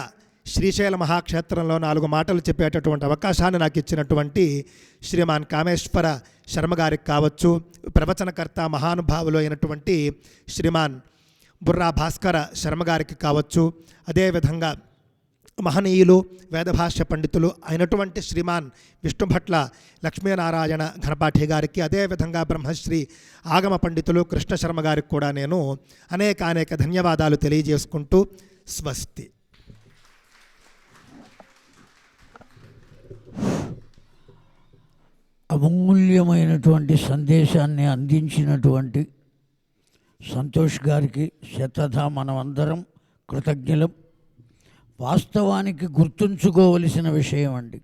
శ్రీశైల మహాక్షేత్రంలో 4 మాటలు చెప్పేటటువంటి అవకాశాన్ని నాకు ఇచ్చినటువంటి శ్రీమాన్ కామేశ్వర శర్మ గారికి కావచ్చు, ప్రవచనకర్త మహానుభావులు అయినటువంటి శ్రీమాన్ బుర్రా భాస్కర శర్మ గారికి కావచ్చు, అదేవిధంగా మహనీయులు వేదభాష్య పండితులు అయినటువంటి శ్రీమాన్ విష్ణుభట్ల లక్ష్మీనారాయణ ఘనపాఠి గారికి, అదేవిధంగా బ్రహ్మశ్రీ ఆగమ పండితులు కృష్ణ శర్మ గారికి కూడా నేను అనేక ధన్యవాదాలు తెలియజేసుకుంటూ స్వస్తి. అమూల్యమైనటువంటి సందేశాన్ని అందించినటువంటి సంతోష్ గారికి మనమందరం కృతజ్ఞులం. వాస్తవానికి గుర్తుంచుకోవలసిన విషయం అండి.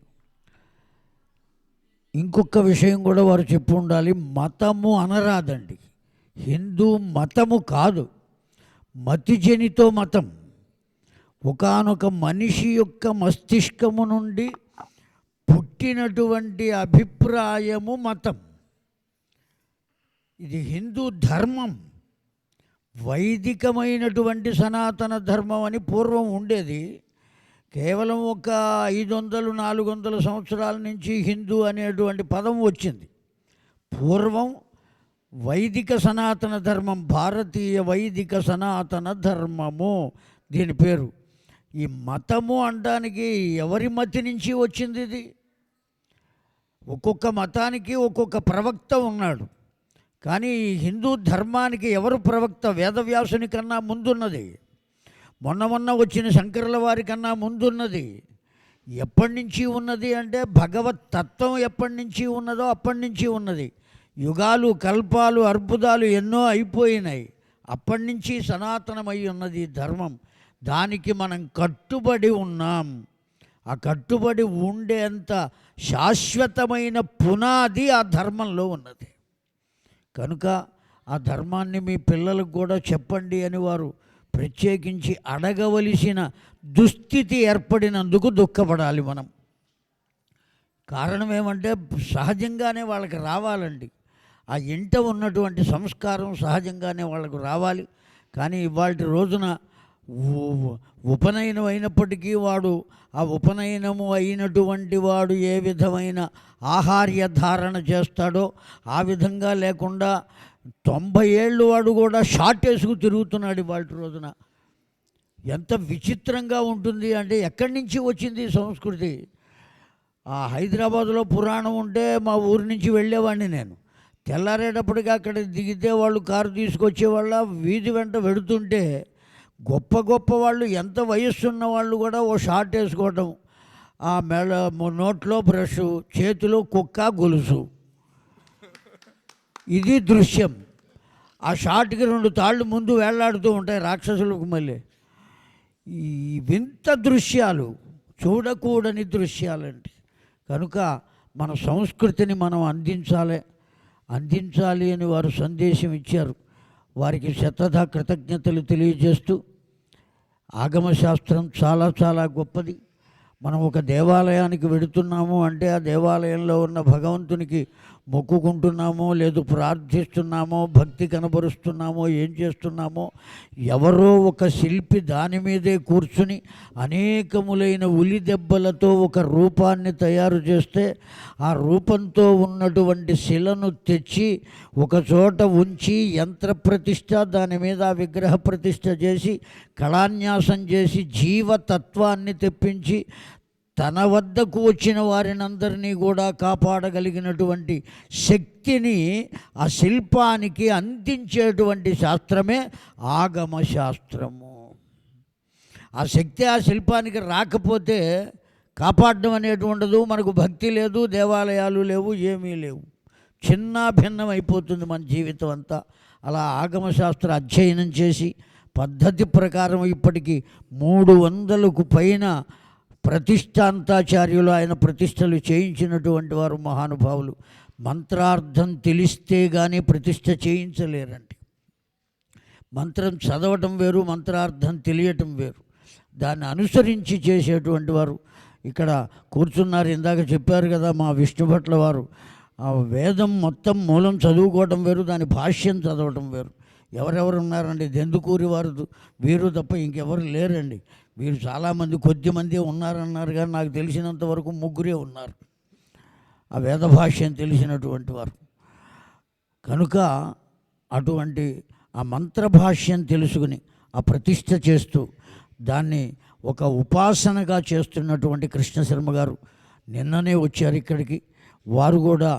ఇంకొక విషయం కూడా వారు చెప్పు ఉండాలి. మతము అనరాదండి. హిందూ మతము కాదు, మతిజనితో మతం. ఒకానొక మనిషి యొక్క మస్తిష్కము నుండి పుట్టినటువంటి అభిప్రాయము మతం. ఇది హిందూ ధర్మం, వైదికమైనటువంటి సనాతన ధర్మం అని పూర్వం ఉండేది. కేవలం ఒక 500-400 సంవత్సరాల నుంచి హిందూ అనేటువంటి పదం వచ్చింది. పూర్వం వైదిక సనాతన ధర్మం, భారతీయ వైదిక సనాతన ధర్మము దీని పేరు. ఈ మతము అనడానికి ఎవరి మతి నుంచి వచ్చింది ఇది? ఒక్కొక్క మతానికి ఒక్కొక్క ప్రవక్త ఉన్నాడు. కానీ ఈ హిందూ ధర్మానికి ఎవరు ప్రవక్త? వేదవ్యాసుని కన్నా ముందున్నది. మొన్న వచ్చిన శంకరుల వారి కన్నా ముందున్నది. ఎప్పటి నుంచి ఉన్నది అంటే భగవత్ తత్వం ఎప్పటి నుంచి ఉన్నదో అప్పటి నుంచి ఉన్నది. యుగాలు, కల్పాలు, అర్బుదాలు ఎన్నో అయిపోయినాయి. అప్పటి నుంచి సనాతనమై ఉన్నది ధర్మం. దానికి మనం కట్టుబడి ఉన్నాం. ఆ కట్టుబడి ఉండేంత శాశ్వతమైన పునాది ఆ ధర్మంలో ఉన్నది. కనుక ఆ ధర్మాన్ని మీ పిల్లలకు కూడా చెప్పండి అని వారు ప్రత్యేకించి అడగవలసిన దుస్థితి ఏర్పడినందుకు దుఃఖపడాలి మనం. కారణం ఏమంటే సహజంగానే వాళ్ళకి రావాలండి. ఆ ఇంట ఉన్నటువంటి సంస్కారం సహజంగానే వాళ్ళకు రావాలి. కానీ ఇవాళ రోజున ఉపనయనం అయినప్పటికీ వాడు ఆ ఉపనయనము అయినటువంటి వాడు ఏ విధమైన ఆహార్య ధారణ చేస్తాడో ఆ విధంగా లేకుండా 90 ఏళ్ళు వాడు కూడా షార్ట్ వేసుకు తిరుగుతున్నాడు ఇవాళ రోజున. ఎంత విచిత్రంగా ఉంటుంది అంటే ఎక్కడి నుంచి వచ్చింది ఈ సంస్కృతి? ఆ హైదరాబాదులో పురాణం ఉంటే మా ఊరి నుంచి వెళ్ళేవాడిని నేను. తెల్లారేటప్పటికి అక్కడ దిగితే వాళ్ళు కారు తీసుకొచ్చేవాళ్ళ, వీధి వెంట వెడుతుంటే గొప్ప గొప్ప వాళ్ళు, ఎంత వయస్సు ఉన్న వాళ్ళు కూడా ఓ షార్ట్ వేసుకోవటం, ఆ నోట్లో బ్రష్, చేతిలో కుక్క గొలుసు. ఇది దృశ్యం. ఆ షార్ట్కి 2 తాళ్ళు ముందు వేళ్లాడుతూ ఉంటాయి రాక్షసులకు. మళ్ళీ ఈ వింత దృశ్యాలు, చూడకూడని దృశ్యాలండి. కనుక మన సంస్కృతిని మనం అందించాలి అని వారు సందేశం ఇచ్చారు. వారికి కృతజ్ఞతలు తెలియజేస్తూ, ఆగమశాస్త్రం చాలా చాలా గొప్పది. మనం ఒక దేవాలయానికి వెడుతున్నాము అంటే ఆ దేవాలయంలో ఉన్న భగవంతునికి మొక్కుకుంటున్నామో, లేదు ప్రార్థిస్తున్నామో, భక్తి కనబరుస్తున్నామో, ఏం చేస్తున్నామో, ఎవరో ఒక శిల్పి దాని మీదే కూర్చుని అనేకములైన ఉలి దెబ్బలతో ఒక రూపాన్ని తయారు చేస్తే ఆ రూపంతో ఉన్నటువంటి శిలను తెచ్చి ఒక చోట ఉంచి యంత్ర ప్రతిష్ఠ, దాని మీద విగ్రహ ప్రతిష్ఠ చేసి కళాన్యాసం చేసి జీవతత్వాన్ని తెప్పించి తన వద్దకు వచ్చిన వారినందరినీ కూడా కాపాడగలిగినటువంటి శక్తిని ఆ శిల్పానికి అందించేటువంటి శాస్త్రమే ఆగమ శాస్త్రము. ఆ శక్తి ఆ శిల్పానికి రాకపోతే కాపాడడం అనేది ఉండదు. మనకు భక్తి లేదు, దేవాలయాలు లేవు, ఏమీ లేవు. చిన్న భిన్నం అయిపోతుంది మన జీవితం అంతా. అలా ఆగమశాస్త్ర అధ్యయనం చేసి పద్ధతి ప్రకారం ఇప్పటికీ 300కు పైన ప్రతిష్టాంతాచార్యులు ఆయన ప్రతిష్టలు చేయించినటువంటి వారు మహానుభావులు. మంత్రార్థం తెలిస్తే కానీ ప్రతిష్ట చేయించలేరండి. మంత్రం చదవటం వేరు, మంత్రార్థం తెలియటం వేరు. దాన్ని అనుసరించి చేసేటువంటి వారు ఇక్కడ కూర్చున్నారు. ఇందాక చెప్పారు కదా మా విష్ణుభట్ల వారు, ఆ వేదం మొత్తం మూలం చదువుకోవటం వేరు, దాని భాష్యం చదవటం వేరు. ఎవరెవరు ఉన్నారండి? దెందుకూరి వారు వీరు తప్ప ఇంకెవరు లేరండి. వీరు చాలామంది, కొద్దిమంది ఉన్నారన్నారు, కానీ నాకు తెలిసినంత వరకు 3 ఉన్నారు ఆ వేద భాష్యం తెలిసినటువంటి వారు. కనుక అటువంటి ఆ మంత్రభాష్యం తెలుసుకుని ఆ ప్రతిష్ఠ చేస్తూ దాన్ని ఒక ఉపాసనగా చేస్తున్నటువంటి కృష్ణశర్మ గారు నిన్ననే వచ్చారు ఇక్కడికి. వారు కూడా